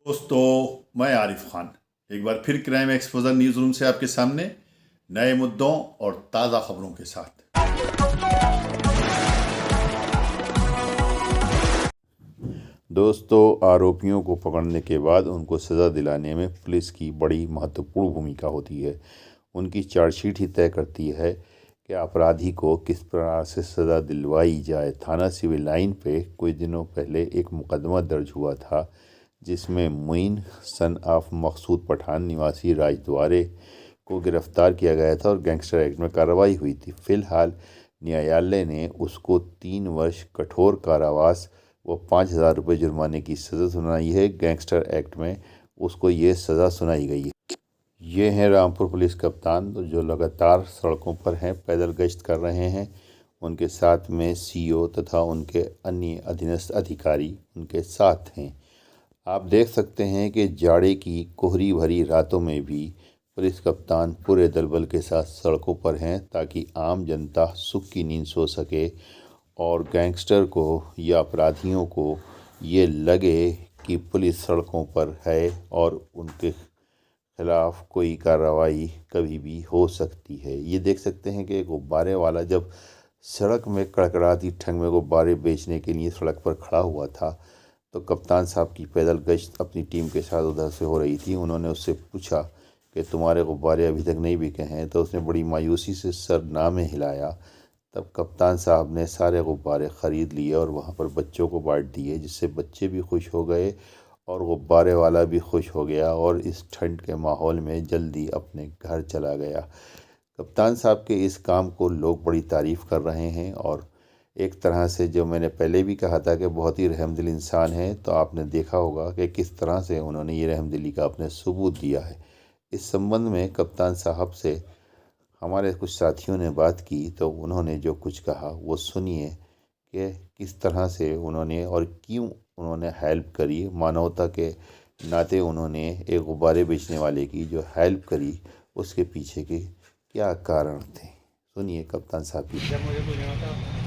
दोस्तों, मैं आरिफ खान एक बार फिर क्राइम एक्सपोजर न्यूज़ रूम से आपके सामने नए मुद्दों और ताज़ा खबरों के साथ। दोस्तों, आरोपियों को पकड़ने के बाद उनको सज़ा दिलाने में पुलिस की बड़ी महत्वपूर्ण भूमिका होती है। उनकी चार्जशीट ही तय करती है कि अपराधी को किस प्रकार से सज़ा दिलवाई जाए। थाना सिविल लाइन पे कुछ दिनों पहले एक मुकदमा दर्ज हुआ था जिसमें मुइन सन ऑफ मकसूद पठान निवासी राजद्वारे को गिरफ्तार किया गया था और गैंगस्टर एक्ट में कार्रवाई हुई थी। फिलहाल न्यायालय ने उसको 3 वर्ष कठोर कारावास व 5,000 रुपये जुर्माने की सज़ा सुनाई है। गैंगस्टर एक्ट में उसको ये सज़ा सुनाई गई है। ये हैं रामपुर पुलिस कप्तान जो लगातार सड़कों पर हैं, पैदल गश्त कर रहे हैं। उनके साथ में सीओ तथा उनके अन्य अधीनस्थ अधिकारी उनके साथ हैं। आप देख सकते हैं कि जाड़े की कोहरी भरी रातों में भी पुलिस कप्तान पूरे दलबल के साथ सड़कों पर हैं ताकि आम जनता सुख की नींद सो सके और गैंगस्टर को या अपराधियों को ये लगे कि पुलिस सड़कों पर है और उनके खिलाफ कोई कार्रवाई कभी भी हो सकती है। ये देख सकते हैं कि गुब्बारे वाला जब सड़क में कड़कड़ाती ठंड में गुब्बारे बेचने के लिए सड़क पर खड़ा हुआ था तो कप्तान साहब की पैदल गश्त अपनी टीम के साथ उधर से हो रही थी। उन्होंने उससे पूछा कि तुम्हारे गुब्बारे अभी तक नहीं बिके हैं, तो उसने बड़ी मायूसी से सर ना में हिलाया। तब कप्तान साहब ने सारे गुब्बारे ख़रीद लिए और वहाँ पर बच्चों को बांट दिए, जिससे बच्चे भी खुश हो गए और गुब्बारे वाला भी खुश हो गया और इस ठंड के माहौल में जल्दी अपने घर चला गया। कप्तान साहब के इस काम को लोग बड़ी तारीफ़ कर रहे हैं और एक तरह से जो मैंने पहले भी कहा था कि बहुत ही रहमदिल इंसान है, तो आपने देखा होगा कि किस तरह से उन्होंने ये रहमदिली का अपने सबूत दिया है। इस संबंध में कप्तान साहब से हमारे कुछ साथियों ने बात की तो उन्होंने जो कुछ कहा वो सुनिए कि किस तरह से उन्होंने और क्यों उन्होंने हेल्प करी। मानवता के नाते उन्होंने एक गुब्बारे बेचने वाले की जो हेल्प करी उसके पीछे के क्या कारण थे। सुनिए कप्तान साहब की। जब मुझे कुछ नहीं होता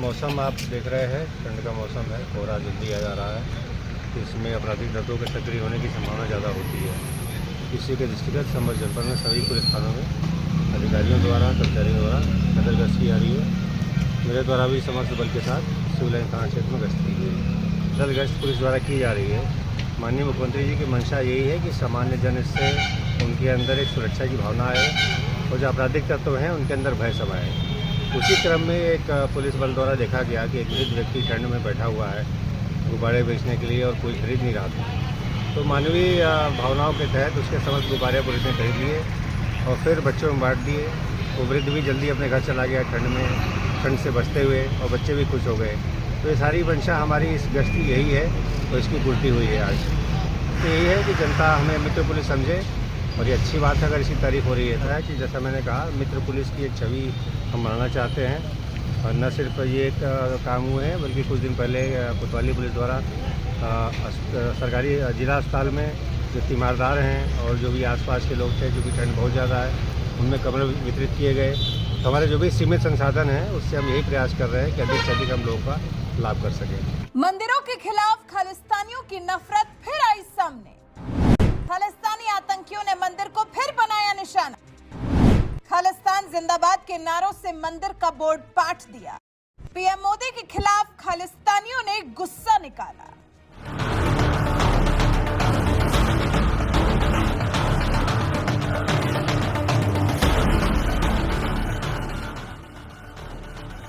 मौसम आप देख रहे हैं, ठंड का मौसम है, कोहरा जल्दी आ जा रहा है, तो इसमें आपराधिक तत्वों के सक्रिय होने की संभावना ज़्यादा होती है। इसी के दृष्टिगत संभल जनपद में सभी पुलिस थानों में अधिकारियों द्वारा कर्मचारियों द्वारा पैदल गश्त की जा रही है। मेरे द्वारा भी समस्त बल के साथ सिविल लाइन थाना क्षेत्र में गश्त की गई है। पैदल गश्त पुलिस द्वारा की जा रही है। माननीय मुख्यमंत्री जी की मंशा यही है कि सामान्य जन इससे उनके अंदर एक सुरक्षा की भावना आए और जो आपराधिक तत्व हैं उनके अंदर भय समाए। उसी क्रम में एक पुलिस बल द्वारा देखा गया कि एक वृद्ध व्यक्ति ठंड में बैठा हुआ है गुब्बारे बेचने के लिए और कोई खरीद नहीं रहा था, तो मानवीय भावनाओं के तहत उसके समस्त गुब्बारे पुलिस ने खरीद लिए और फिर बच्चों में बांट दिए। वो वृद्ध भी जल्दी अपने घर चला गया ठंड से बचते हुए और बच्चे भी खुश हो गए। तो ये सारी मंशा हमारी इस गश्त की यही है तो इसकी पूर्ति हुई है आज। तो यही है कि जनता हमें मित्र पुलिस समझे और ये अच्छी बात है अगर इसकी तारीफ हो रही है कि जैसा मैंने कहा मित्र पुलिस की एक छवि हम बनाना चाहते हैं। और न सिर्फ ये एक काम हुए हैं बल्कि कुछ दिन पहले कोतवाली पुलिस द्वारा सरकारी जिला अस्पताल में जो तीमारदार हैं और जो भी आसपास के लोग थे, जो भी ठंड बहुत ज़्यादा है, उनमें कमरे वितरित किए गए। तो हमारे जो भी सीमित संसाधन हैं उससे हम यही प्रयास कर रहे हैं कि अधिक से अधिक हम लोगों का लाभ कर सकें। मंदिरों के खिलाफ खालिस्तानियों की नफरत फिर आई सामने। खालिस्तानी आतंकियों ने मंदिर को फिर बनाया निशाना। खालिस्तान जिंदाबाद के नारों से मंदिर का बोर्ड पाट दिया। पीएम मोदी के खिलाफ खालिस्तानियों ने गुस्सा निकाला।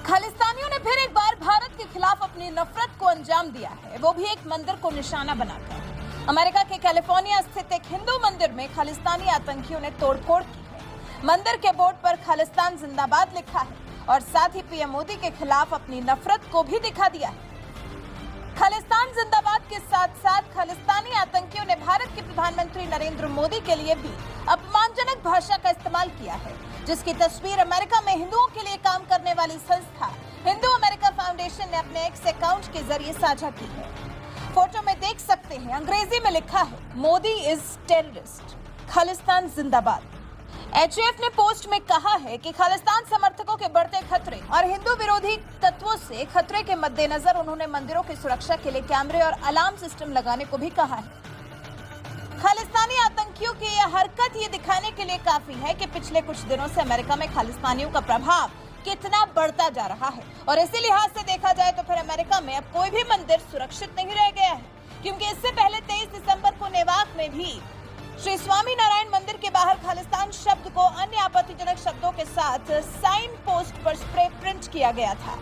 खालिस्तानियों ने फिर एक बार भारत के खिलाफ अपनी नफरत को अंजाम दिया है। है, वो भी एक मंदिर को निशाना बनाकर। अमेरिका के कैलिफोर्निया स्थित एक हिंदू मंदिर में खालिस्तानी आतंकियों ने तोड़फोड़ की है। मंदिर के बोर्ड पर खालिस्तान जिंदाबाद लिखा है और साथ ही पीएम मोदी के खिलाफ अपनी नफरत को भी दिखा दिया है। खालिस्तान जिंदाबाद के साथ साथ खालिस्तानी आतंकियों ने भारत के प्रधानमंत्री नरेंद्र मोदी के लिए भी अपमानजनक भाषा का इस्तेमाल किया है, जिसकी तस्वीर अमेरिका में हिंदुओं के लिए काम करने वाली संस्था हिंदू अमेरिका फाउंडेशन ने अपने एक्स अकाउंट के जरिए साझा की है। फोटो में देख सकते हैं, अंग्रेजी में लिखा है, मोदी इज टेररिस्ट, खालिस्तान जिंदाबाद। एचएफ ने पोस्ट में कहा है कि खालिस्तान समर्थकों के बढ़ते खतरे और हिंदू विरोधी तत्वों से खतरे के मद्देनजर उन्होंने मंदिरों की सुरक्षा के लिए कैमरे और अलार्म सिस्टम लगाने को भी कहा है। खालिस्तानी आतंकियों की यह हरकत ये दिखाने के लिए काफी है कि पिछले कुछ दिनों से अमेरिका में खालिस्तानियों का प्रभाव कितना बढ़ता जा रहा है और इसी लिहाज से देखा जाए तो फिर अमेरिका में अब कोई भी मंदिर सुरक्षित नहीं रह गया है, क्योंकि इससे पहले 23 दिसंबर को नेवाक में भी श्री स्वामी नारायण मंदिर के बाहर खालिस्तान शब्द को अन्य आपत्तिजनक शब्दों के साथ साइन पोस्ट पर स्प्रे प्रिंट किया गया था।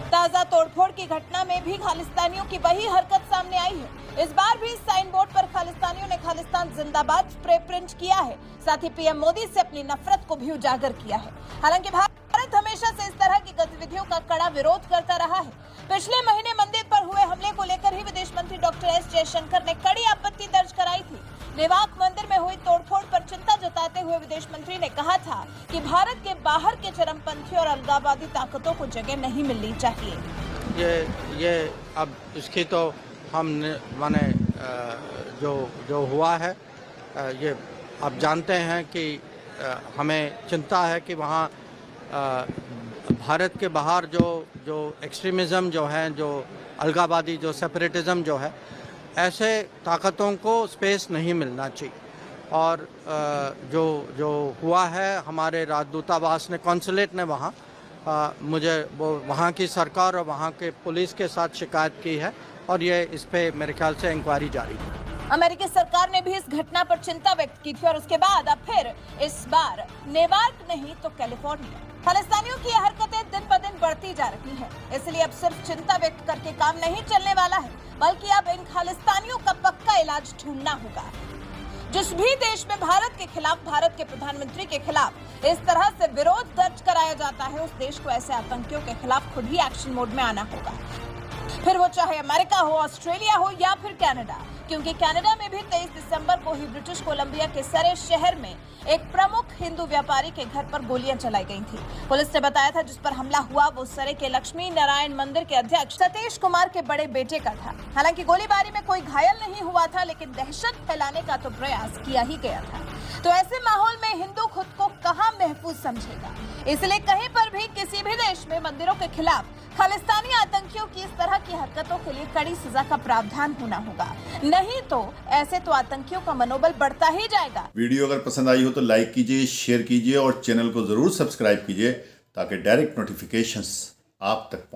ताजा तोड़फोड़ की घटना में भी खालिस्तानियों की वही हरकत सामने आई है। इस बार भी साइन बोर्ड पर खालिस्तानियों ने खालिस्तान जिंदाबाद स्प्रे प्रिंट किया है, साथ ही पीएम मोदी से अपनी नफरत को भी उजागर किया है। हालांकि भारत हमेशा से इस तरह की गतिविधियों का कड़ा विरोध करता रहा है। पिछले महीने मंदिर पर हुए हमले को लेकर ही विदेश मंत्री डॉक्टर एस जयशंकर ने कड़ी आपत्ति दर्ज कराई थी। नेवाक मंदिर में हुई तोड़फोड़ पर चिंता जताते हुए विदेश मंत्री ने कहा था कि भारत के बाहर के चरमपंथी और अलगाववादी ताकतों को जगह नहीं मिलनी चाहिए। ये अब इसकी तो हम माने जो हुआ है ये अब जानते हैं कि हमें चिंता है कि वहाँ भारत के बाहर जो एक्सट्रीमिज़म जो है, जो अलगाववादी, जो सेपरेटिज़म जो है, ऐसे ताकतों को स्पेस नहीं मिलना चाहिए। और जो हुआ है, हमारे राजदूतावास ने, कॉन्सुलेट ने वहाँ मुझे वो वहाँ की सरकार और वहाँ के पुलिस के साथ शिकायत की है और ये इस पे मेरे ख्याल से इंक्वायरी जारी है। अमेरिकी सरकार ने भी इस घटना पर चिंता व्यक्त की थी और उसके बाद अब फिर इस बार नेवार्क नहीं तो कैलिफोर्निया। खालिस्तानियों की हरकतें दिन ब दिन बढ़ती जा रही हैं, इसलिए अब सिर्फ चिंता व्यक्त करके काम नहीं चलने वाला है, बल्कि अब इन खालिस्तानियों का पक्का इलाज ढूंढना होगा। जिस भी देश में भारत के खिलाफ, भारत के प्रधानमंत्री के खिलाफ इस तरह से विरोध दर्ज कराया जाता है, उस देश को ऐसे आतंकियों के खिलाफ खुद ही एक्शन मोड में आना होगा, फिर वो चाहे अमेरिका हो, ऑस्ट्रेलिया हो या फिर कनाडा। क्योंकि कनाडा में भी 23 दिसंबर को ही ब्रिटिश कोलंबिया के सरे शहर में एक प्रमुख हिंदू व्यापारी के घर पर गोलियां चलाई गई थी। पुलिस ने बताया था जिस पर हमला हुआ वो सरे के लक्ष्मी नारायण मंदिर के अध्यक्ष सतीश कुमार के बड़े बेटे का था। हालांकि गोलीबारी में कोई घायल नहीं हुआ था, लेकिन दहशत फैलाने का तो प्रयास किया ही गया था। तो ऐसे माहौल में हिंदू खुद को कहां महफूज समझेगा? इसलिए कहीं पर भी किसी भी देश में मंदिरों के खिलाफ खालिस्तानी आतंकियों की इस तरह की हरकतों के लिए कड़ी सजा का प्रावधान होना होगा, नहीं तो ऐसे तो आतंकियों का मनोबल बढ़ता ही जाएगा। वीडियो अगर पसंद आई हो तो लाइक कीजिए, शेयर कीजिए और चैनल को जरूर सब्सक्राइब कीजिए ताकि डायरेक्ट नोटिफिकेशंस आप तक